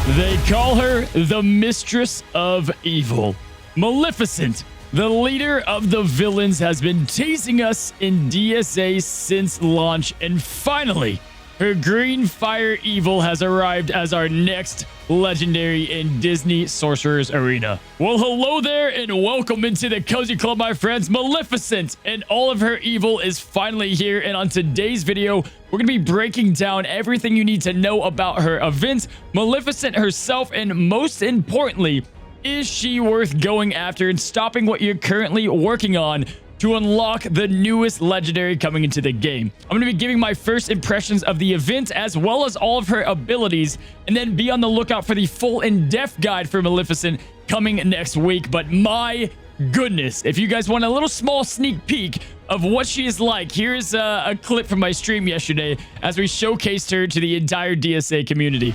They call her the Mistress of Evil. Maleficent, the leader of the villains, has been teasing us in DSA since launch, and finally, her green fire evil has arrived as our next legendary in Disney Sorcerer's Arena. Well, hello there and welcome into the Cozy Club, my friends. Maleficent and all of her evil is finally here, and on today's video, we're going to be breaking down everything you need to know about her event, Maleficent herself, and most importantly, is she worth going after and stopping what you're currently working on to unlock the newest legendary coming into the game. I'm going to be giving my first impressions of the event as well as all of her abilities, and then be on the lookout for the full in-depth guide for Maleficent coming next week. But my goodness, if you guys want a little small sneak peek of what she is like, here's a clip from my stream yesterday as we showcased her to the entire DSA community.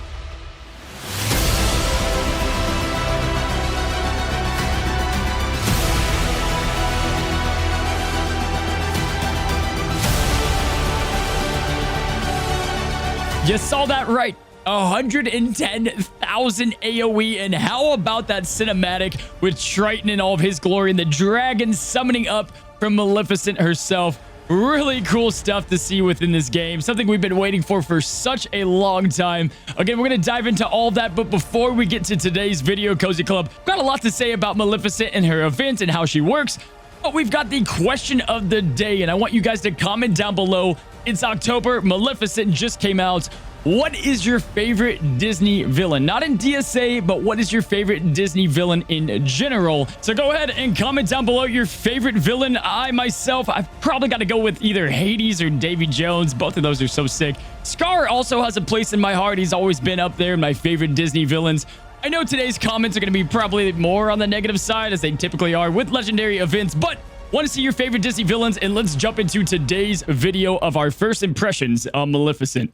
You saw that right. 110,000 AoE, and how about that cinematic with Triton in all of his glory and the dragon summoning up from Maleficent herself. Really cool stuff to see within this game. Something we've been waiting for such a long time. Again, we're going to dive into all of that, but before we get to today's video, Cozy Club, I've got a lot to say about Maleficent and her event and how she works. But we've got the question of the day, and I want you guys to comment down below. It's October. Maleficent just came out. What is your favorite Disney villain? Not in DSA, but what is your favorite Disney villain in general? So go ahead and comment down below your favorite villain. I've probably got to go with either Hades or Davy Jones. Both of those are so sick. Scar also has a place in my heart. He's always been up there in my favorite Disney villains. I know today's comments are going to be probably more on the negative side, as they typically are with legendary events, but want to see your favorite Disney villains, and let's jump into today's video of our first impressions on Maleficent.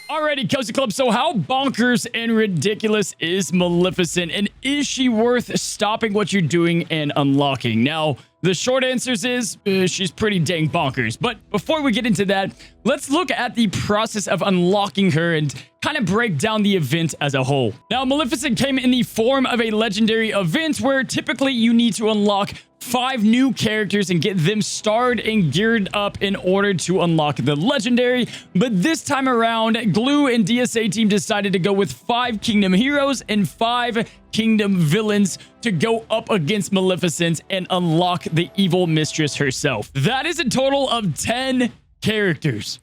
Alrighty, Cozy Club, so how bonkers and ridiculous is Maleficent, and is she worth stopping what you're doing and unlocking? Now, the short answer is she's pretty dang bonkers. But before we get into that, let's look at the process of unlocking her and kind of break down the event as a whole. Now, Maleficent came in the form of a legendary event where typically you need to unlock 5 new characters and get them starred and geared up in order to unlock the legendary. But this time around, Glue and DSA team decided to go with 5 Kingdom heroes and 5 Kingdom villains to go up against Maleficent and unlock the evil mistress herself. That is a total of 10 characters.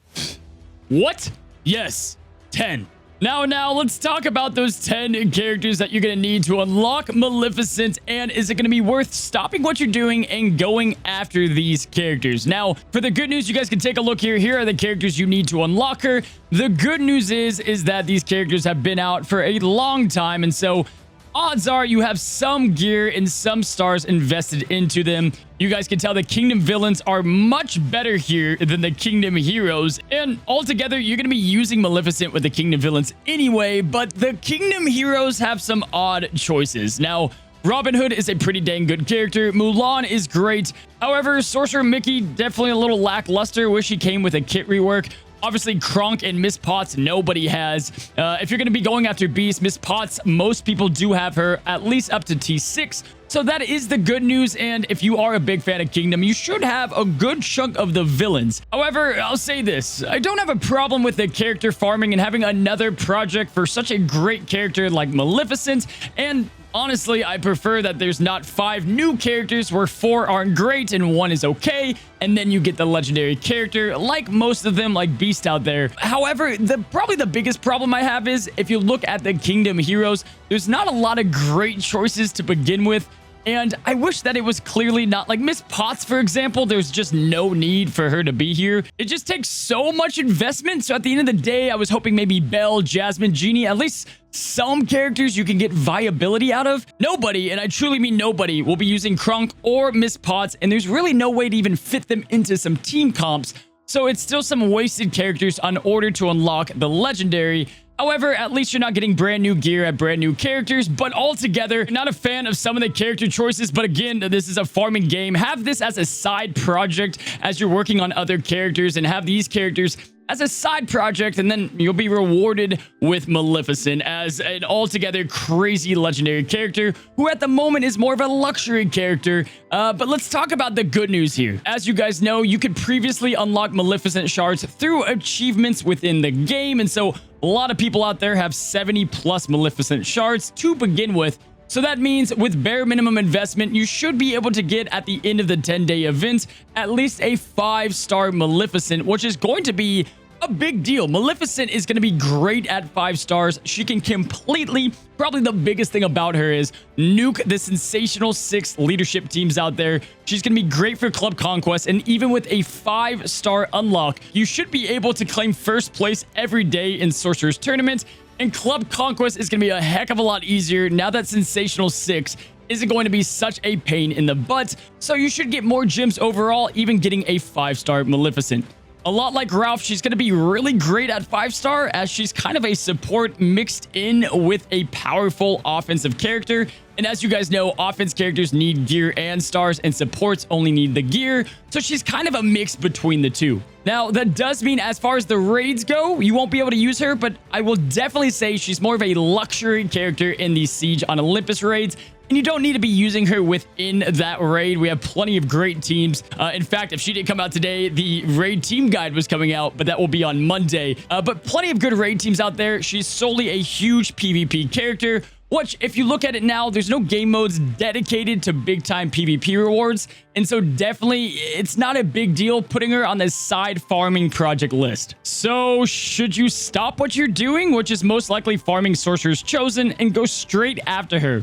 What? Yes, 10. Now, let's talk about those 10 characters that you're going to need to unlock Maleficent, and is it going to be worth stopping what you're doing and going after these characters? Now, for the good news, you guys can take a look here. Here are the characters you need to unlock her. The good news is that these characters have been out for a long time, and so odds are you have some gear and some stars invested into them. You guys can tell the Kingdom villains are much better here than the Kingdom heroes. And altogether, you're going to be using Maleficent with the Kingdom villains anyway, but the Kingdom heroes have some odd choices. Now, Robin Hood is a pretty dang good character. Mulan is great. However, Sorcerer Mickey, definitely a little lackluster. Wish he came with a kit rework. Obviously, Kronk and Miss Potts, nobody has. If you're going to be going after Beast, Miss Potts, most people do have her at least up to T6. So that is the good news, and if you are a big fan of Kingdom, you should have a good chunk of the villains. However, I'll say this. I don't have a problem with the character farming and having another project for such a great character like Maleficent, and honestly, I prefer that there's not 5 new characters where 4 aren't great and 1 is okay, and then you get the legendary character like most of them, like Beast out there. However, probably the biggest problem I have is if you look at the Kingdom heroes, there's not a lot of great choices to begin with. And I wish that it was clearly not like Miss Potts, for example. There's just no need for her to be here. It just takes so much investment. So at the end of the day, I was hoping maybe Belle, Jasmine, Genie, at least some characters you can get viability out of. Nobody, and I truly mean nobody, will be using Kronk or Miss Potts, and there's really no way to even fit them into some team comps. So it's still some wasted characters in order to unlock the legendary. However, at least you're not getting brand new gear at brand new characters, but altogether, not a fan of some of the character choices. But again, this is a farming game. Have this as a side project as you're working on other characters, and have these characters as a side project, and then you'll be rewarded with Maleficent as an altogether crazy legendary character who at the moment is more of a luxury character. But let's talk about the good news here. As you guys know, you could previously unlock Maleficent shards through achievements within the game, and so a lot of people out there have 70 plus Maleficent shards to begin with. So that means with bare minimum investment, you should be able to get at the end of the 10-day event at least a 5-star Maleficent, which is going to be a big deal. Maleficent is going to be great at 5 stars. She can completely, probably the biggest thing about her is nuke the sensational 6 leadership teams out there. She's going to be great for Club Conquest, and even with a 5-star unlock, you should be able to claim first place every day in Sorcerer's tournament. And Club Conquest is going to be a heck of a lot easier now that Sensational 6 isn't going to be such a pain in the butt. So you should get more gems overall, even getting a 5-star Maleficent. A lot like Ralph, she's going to be really great at 5-star as she's kind of a support mixed in with a powerful offensive character. And as you guys know, offense characters need gear and stars, and supports only need the gear. So she's kind of a mix between the two. Now, that does mean as far as the raids go, you won't be able to use her, but I will definitely say she's more of a luxury character in the Siege on Olympus raids. And you don't need to be using her within that raid. We have plenty of great teams. In fact, if she didn't come out today, the raid team guide was coming out, but that will be on Monday. But plenty of good raid teams out there. She's solely a huge PvP character, which, if you look at it now, there's no game modes dedicated to big-time PvP rewards. And so definitely, it's not a big deal putting her on this side farming project list. So should you stop what you're doing, which is most likely farming Sorcerer's Chosen, and go straight after her?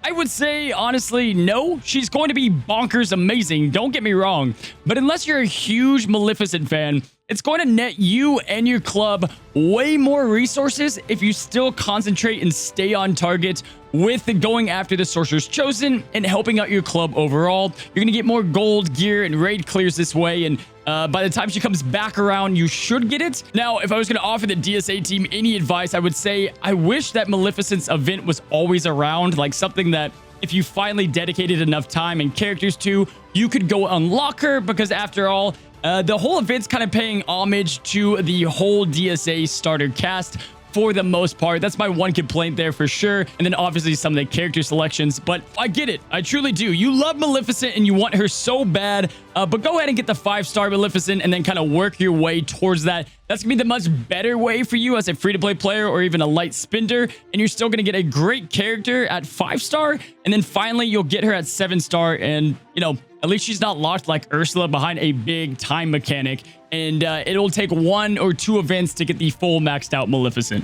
I would say, honestly, no. She's going to be bonkers amazing, don't get me wrong. But unless you're a huge Maleficent fan, it's going to net you and your club way more resources if you still concentrate and stay on target with going after the Sorcerer's Chosen and helping out your club overall. You're going to get more gold, gear, and raid clears this way, and by the time she comes back around, you should get it. Now, if I was going to offer the DSA team any advice, I would say I wish that Maleficent's event was always around, like something that if you finally dedicated enough time and characters to, you could go unlock her, because after all, the whole event's kind of paying homage to the whole DSA starter cast for the most part. That's my one complaint there for sure. And then obviously some of the character selections, but I get it. I truly do. You love Maleficent and you want her so bad, but go ahead and get the 5-star Maleficent and then kind of work your way towards that. That's gonna be the much better way for you as a free-to-play player or even a light spender, and you're still gonna get a great character at 5-star, and then finally you'll get her at 7-star, and you know, at least she's not locked like Ursula behind a big time mechanic, and it'll take 1 or 2 events to get the full maxed out Maleficent.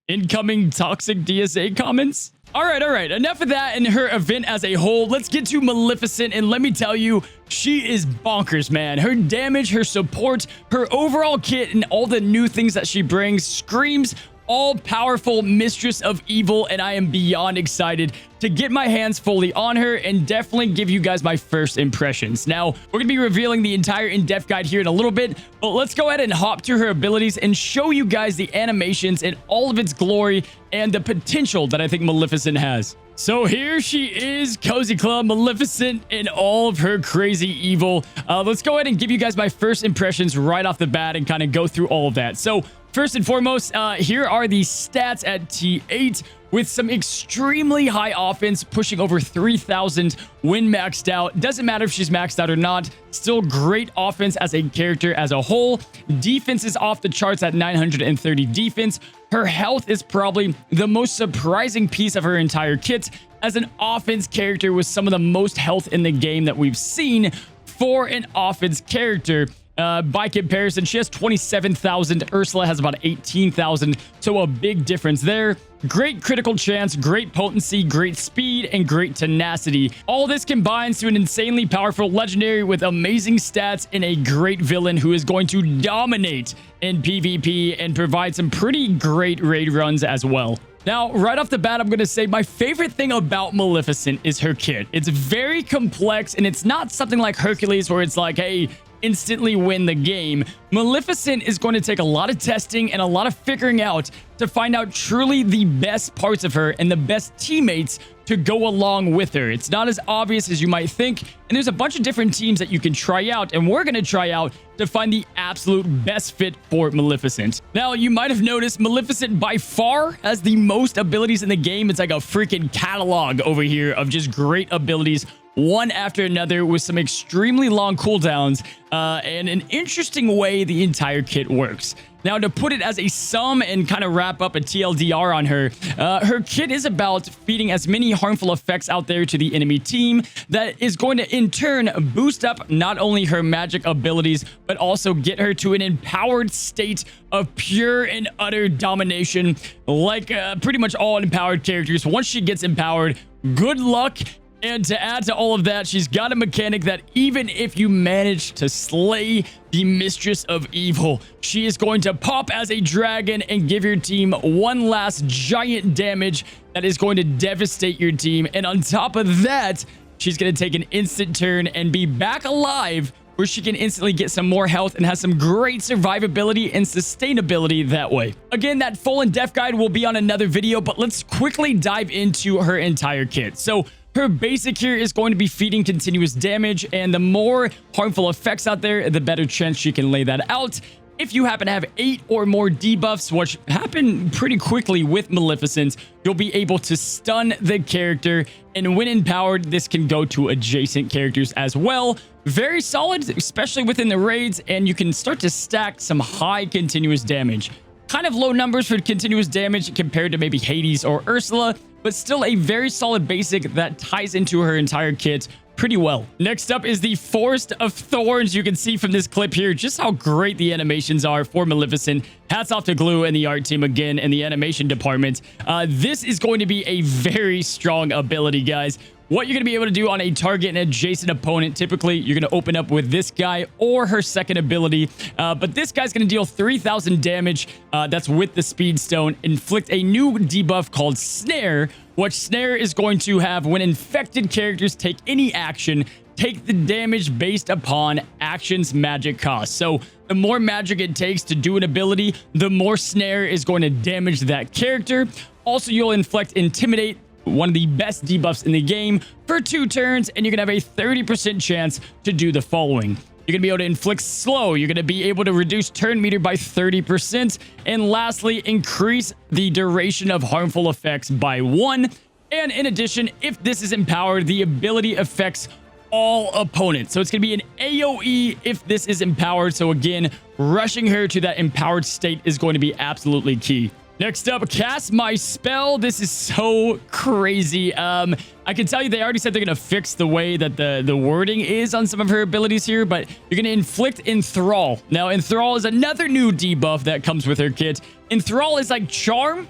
Incoming toxic DSA comments? All right. Enough of that and her event as a whole. Let's get to Maleficent, and let me tell you, she is bonkers, man. Her damage, her support, her overall kit, and all the new things that she brings screams all-powerful Mistress of Evil, and I am beyond excited to get my hands fully on her and definitely give you guys my first impressions. Now, we're going to be revealing the entire in-depth guide here in a little bit, but let's go ahead and hop to her abilities and show you guys the animations in all of its glory and the potential that I think Maleficent has. So here she is, Cozy Club Maleficent in all of her crazy evil. Let's go ahead and give you guys my first impressions right off the bat and kind of go through all of that. So first and foremost, here are the stats at T8 with some extremely high offense, pushing over 3,000 when maxed out. Doesn't matter if she's maxed out or not. Still great offense as a character as a whole. Defense is off the charts at 930 defense. Her health is probably the most surprising piece of her entire kit as an offense character with some of the most health in the game that we've seen for an offense character. By comparison, she has 27,000. Ursula has about 18,000. So a big difference there. Great critical chance, great potency, great speed, and great tenacity. All this combines to an insanely powerful legendary with amazing stats and a great villain who is going to dominate in PvP and provide some pretty great raid runs as well. Now, right off the bat, I'm going to say my favorite thing about Maleficent is her kit. It's very complex, and it's not something like Hercules where it's like, hey, instantly win the game. Maleficent is going to take a lot of testing and a lot of figuring out to find out truly the best parts of her and the best teammates to go along with her. It's not as obvious as you might think, and there's a bunch of different teams that you can try out, and we're going to try out to find the absolute best fit for Maleficent. Now, you might have noticed Maleficent by far has the most abilities in the game. It's like a freaking catalog over here of just great abilities, one after another, with some extremely long cooldowns and an interesting way the entire kit works. Now, to put it as a sum and kind of wrap up a TLDR on her, her kit is about feeding as many harmful effects out there to the enemy team that is going to, in turn, boost up not only her magic abilities, but also get her to an empowered state of pure and utter domination, like pretty much all empowered characters. Once she gets empowered, good luck. And to add to all of that, she's got a mechanic that even if you manage to slay the Mistress of Evil, she is going to pop as a dragon and give your team one last giant damage that is going to devastate your team. And on top of that, she's going to take an instant turn and be back alive, where she can instantly get some more health and has some great survivability and sustainability that way. Again, that full in-depth guide will be on another video, but let's quickly dive into her entire kit. So her basic here is going to be feeding continuous damage, and the more harmful effects out there, the better chance she can lay that out. If you happen to have 8 or more debuffs, which happen pretty quickly with Maleficent, you'll be able to stun the character, and when empowered, this can go to adjacent characters as well. Very solid, especially within the raids, and you can start to stack some high continuous damage. Kind of low numbers for continuous damage compared to maybe Hades or Ursula, but still a very solid basic that ties into her entire kit pretty well. Next up is the Forest of Thorns. You can see from this clip here just how great the animations are for Maleficent. Hats off to Glue and the art team again and the animation department. This is going to be a very strong ability, guys. What you're going to be able to do on a target and adjacent opponent, typically you're going to open up with this guy or her second ability, but this guy's going to deal 3,000 damage. That's with the Speed Stone. Inflict a new debuff called Snare, which Snare is going to have when infected characters take any action, take the damage based upon action's magic cost. So the more magic it takes to do an ability, the more Snare is going to damage that character. Also, you'll inflict Intimidate, one of the best debuffs in the game, for 2 turns, and you're going to have a 30% chance to do the following. You're going to be able to inflict Slow. You're going to be able to reduce turn meter by 30%. And lastly, increase the duration of harmful effects by 1. And in addition, if this is empowered, the ability affects all opponents. So it's going to be an AoE if this is empowered. So again, rushing her to that empowered state is going to be absolutely key. Next up, Cast My Spell. This is so crazy. I can tell you they already said they're going to fix the way that the wording is on some of her abilities here, but you're going to inflict Enthrall. Now, Enthrall is another new debuff that comes with her kit. Enthrall is like Charm,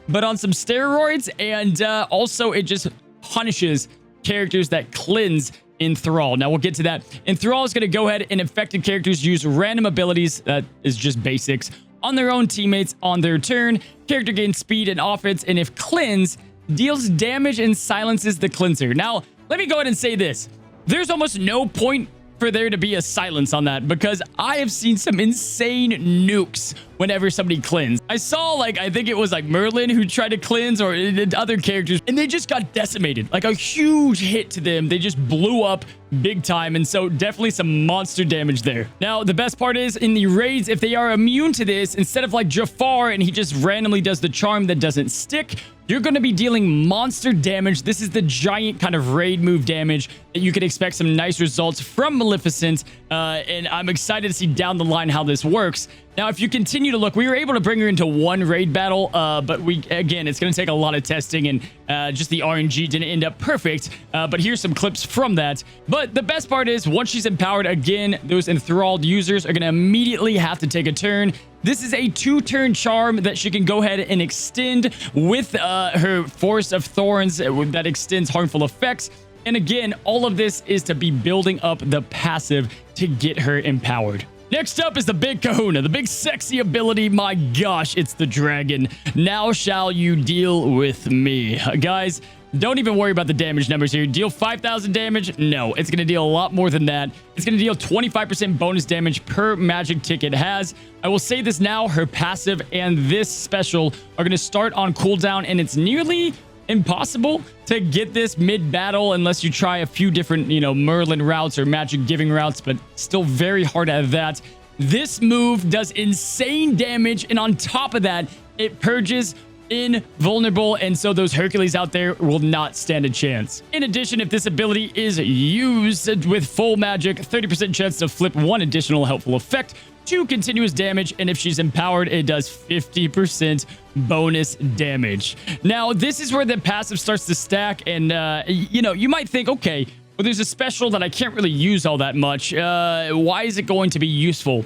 but on some steroids, and also it just punishes characters that cleanse Enthrall. Now, we'll get to that. Enthrall is going to go ahead and infected characters use random abilities. That is just basics. On their own teammates on their turn. Character gains speed and offense, and if cleanse, deals damage and silences the cleanser. Now, let me go ahead and say this. There's almost no point for there to be a silence on that, because I have seen some insane nukes whenever somebody cleanse. I saw, I think it was Merlin who tried to cleanse, or other characters, and they just got decimated. Like a huge hit to them. They just blew up big time, and so definitely some monster damage there. Now, the best part is in the raids, if they are immune to this, instead of like Jafar and he just randomly does the charm that doesn't stick, you're going to be dealing monster damage. This is the giant kind of raid move damage that you can expect some nice results from Maleficent, and I'm excited to see down the line how this works. Now, if you continue to look, we were able to bring her into 1 raid battle, but again, it's going to take a lot of testing, and just the RNG didn't end up perfect, but here's some clips from that. But the best part is, once she's empowered, again, those enthralled users are going to immediately have to take a turn. This is a 2-turn charm that she can go ahead and extend with her Forest of Thorns that extends harmful effects. And again, all of this is to be building up the passive to get her empowered. Next up is the big kahuna, the big sexy ability. My gosh, it's the dragon. Now shall you deal with me. Guys, don't even worry about the damage numbers here. Deal 5,000 damage? No, it's going to deal a lot more than that. It's going to deal 25% bonus damage per magic tick it has. I will say this now, her passive and this special are going to start on cooldown, and it's nearly impossible to get this mid-battle unless you try a few different, Merlin routes or magic giving routes, but still very hard at that. This move does insane damage, and on top of that, it purges invulnerable, and so those Hercules out there will not stand a chance. In addition, if this ability is used with full magic, 30% chance to flip one additional helpful effect to continuous damage, and if she's empowered, it does 50% bonus damage. Now, this is where the passive starts to stack, and you might think, okay, well, there's a special that I can't really use all that much. Why is it going to be useful?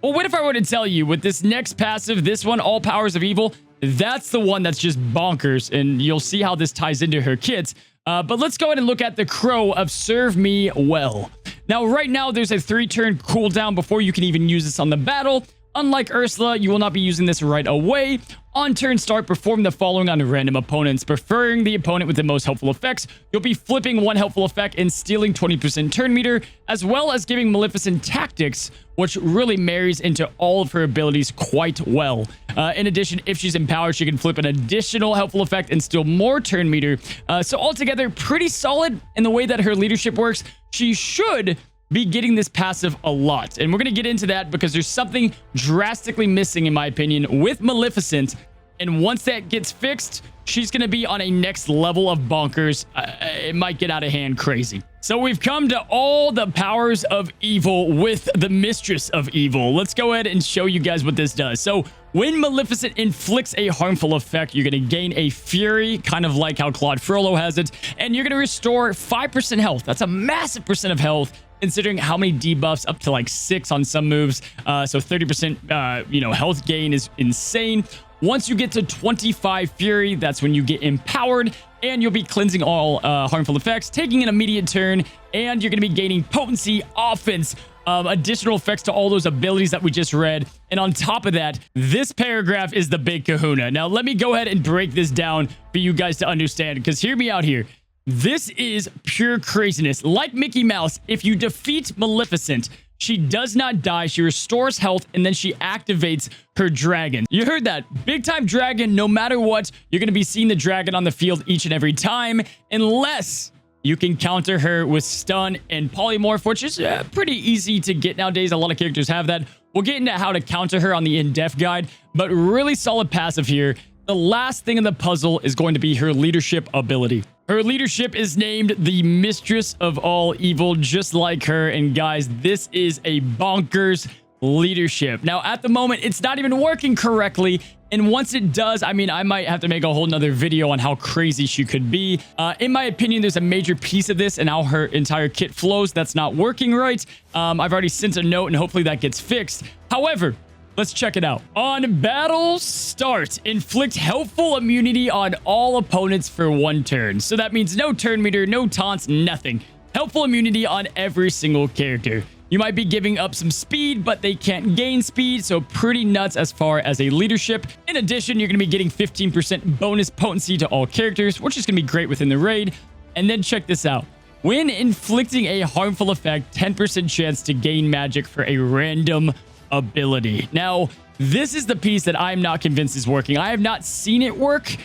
Well, what if I were to tell you with this next passive, this one, All Powers of Evil, that's the one that's just bonkers, and you'll see how this ties into her kit. But let's go ahead and look at the Crow of Serve Me Well. Now, right now, there's a 3-turn cooldown before you can even use this on the battle. Unlike Ursula, you will not be using this right away. On turn start, perform the following on random opponents. Preferring the opponent with the most helpful effects, you'll be flipping one helpful effect and stealing 20% turn meter, as well as giving Maleficent tactics, which really marries into all of her abilities quite well. In addition, if she's empowered, she can flip an additional helpful effect and steal more turn meter. So altogether, pretty solid in the way that her leadership works. She should be getting this passive a lot, and we're going to get into that because there's something drastically missing, in my opinion, with Maleficent, and once that gets fixed, she's going to be on a next level of bonkers. It might get out of hand crazy. So we've come to all the powers of evil with the Mistress of Evil. Let's go ahead and show you guys what this does. So when Maleficent inflicts a harmful effect, you're going to gain a Fury, kind of like how Claude Frollo has it, and you're going to restore 5% health. That's a massive percent of health, considering how many debuffs, up to like 6 on some moves. So 30% health gain is insane. Once you get to 25 Fury, that's when you get empowered, and you'll be cleansing all harmful effects, taking an immediate turn, and you're going to be gaining potency, offense, additional effects to all those abilities that we just read. And on top of that, this paragraph is the big kahuna. Now, let me go ahead and break this down for you guys to understand, because hear me out here. This is pure craziness. Like Mickey Mouse, if you defeat Maleficent, she does not die, she restores health, and then she activates her dragon. You heard that. Big time dragon, no matter what, you're going to be seeing the dragon on the field each and every time, unless you can counter her with stun and polymorph, which is pretty easy to get nowadays. A lot of characters have that. We'll get into how to counter her on the in-depth guide, but really solid passive here. The last thing in the puzzle is going to be her leadership ability. Her leadership is named the Mistress of All Evil, just like her. And guys, this is a bonkers leadership. Now, at the moment, it's not even working correctly. And once it does, I mean, I might have to make a whole nother video on how crazy she could be. In my opinion, there's a major piece of this and how her entire kit flows that's not working right. I've already sent a note, and hopefully that gets fixed. However, let's check it out. On battle start, inflict helpful immunity on all opponents for 1 turn. So that means no turn meter, no taunts, nothing. Helpful immunity on every single character. You might be giving up some speed, but they can't gain speed, so pretty nuts as far as a leadership. In addition, you're going to be getting 15% bonus potency to all characters, which is going to be great within the raid. And then check this out. When inflicting a harmful effect, 10% chance to gain magic for a random ability. Now, this is the piece that I'm not convinced is working. I have not seen it work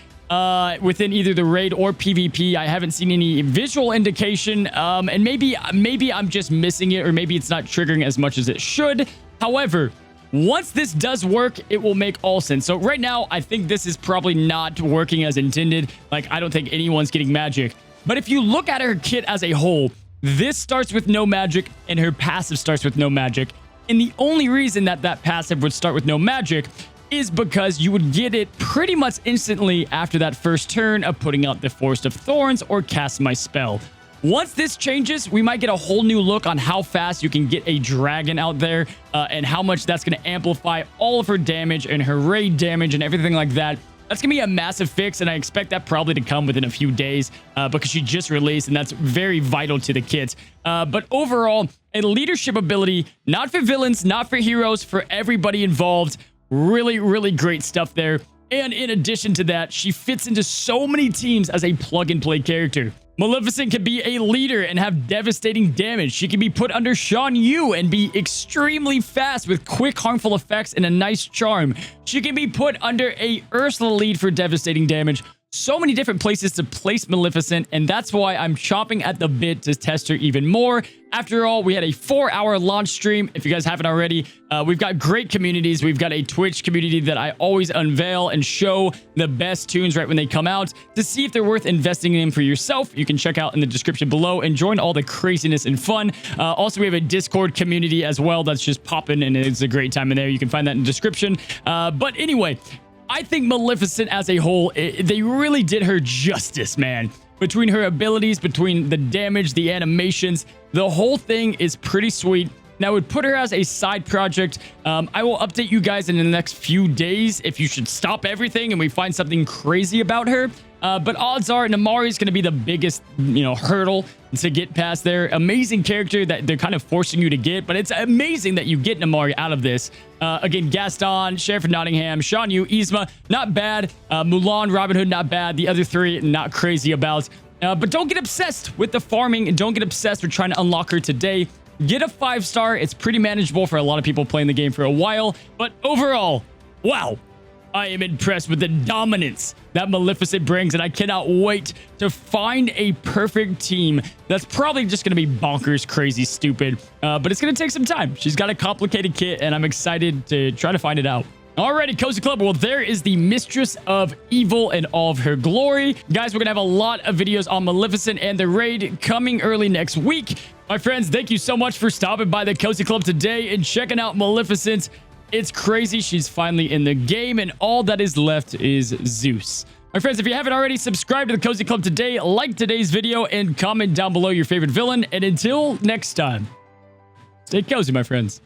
within either the raid or PvP. I haven't seen any visual indication, and maybe I'm just missing it, or maybe it's not triggering as much as it should. However, once this does work, it will make all sense. So right now, I think this is probably not working as intended. Like, I don't think anyone's getting magic. But if you look at her kit as a whole, this starts with no magic, and her passive starts with no magic. And the only reason that passive would start with no magic is because you would get it pretty much instantly after that first turn of putting out the Forest of Thorns or cast my spell. Once this changes, we might get a whole new look on how fast you can get a dragon out there, and how much that's going to amplify all of her damage and her raid damage and everything like that. That's going to be a massive fix, and I expect that probably to come within a few days because she just released, and that's very vital to the kit. But overall, a leadership ability, not for villains, not for heroes, for everybody involved. Really, really great stuff there. And in addition to that, she fits into so many teams as a plug-and-play character. Maleficent can be a leader and have devastating damage. She can be put under Shan Yu and be extremely fast with quick harmful effects and a nice charm. She can be put under a Ursula lead for devastating damage. so many different places to place Maleficent, and that's why I'm chomping at the bit to test her even more. After all, we had a 4-hour launch stream. If you guys haven't already, we've got great communities. We've got a Twitch community that I always unveil and show the best tunes right when they come out. To see if they're worth investing in for yourself, you can check out in the description below and join all the craziness and fun. Also, we have a Discord community as well that's just popping, and it's a great time in there. You can find that in the description. But anyway, I think Maleficent as a whole, they really did her justice, man. Between her abilities, between the damage, the animations, the whole thing is pretty sweet. Now, I would put her as a side project. I will update you guys in the next few days if you should stop everything and we find something crazy about her. But odds are Namari is going to be the biggest, hurdle to get past there. Amazing character that they're kind of forcing you to get, but it's amazing that you get Namari out of this. Again, Gaston, Sheriff of Nottingham, Shan Yu, Yzma, not bad. Mulan, Robin Hood, not bad. The other three, not crazy about. But don't get obsessed with the farming and don't get obsessed with trying to unlock her today. Get a 5-star. It's pretty manageable for a lot of people playing the game for a while. But overall, wow. I am impressed with the dominance that Maleficent brings, and I cannot wait to find a perfect team that's probably just going to be bonkers, crazy, stupid. But it's going to take some time. She's got a complicated kit, and I'm excited to try to find it out. Alrighty, Cozy Club. Well, there is the Mistress of Evil in all of her glory. Guys, we're going to have a lot of videos on Maleficent and the raid coming early next week. My friends, thank you so much for stopping by the Cozy Club today and checking out Maleficent. It's crazy. She's finally in the game, and all that is left is Zeus. My friends, if you haven't already, subscribe to the Cozy Club today, like today's video, and comment down below your favorite villain. And until next time, stay cozy, my friends.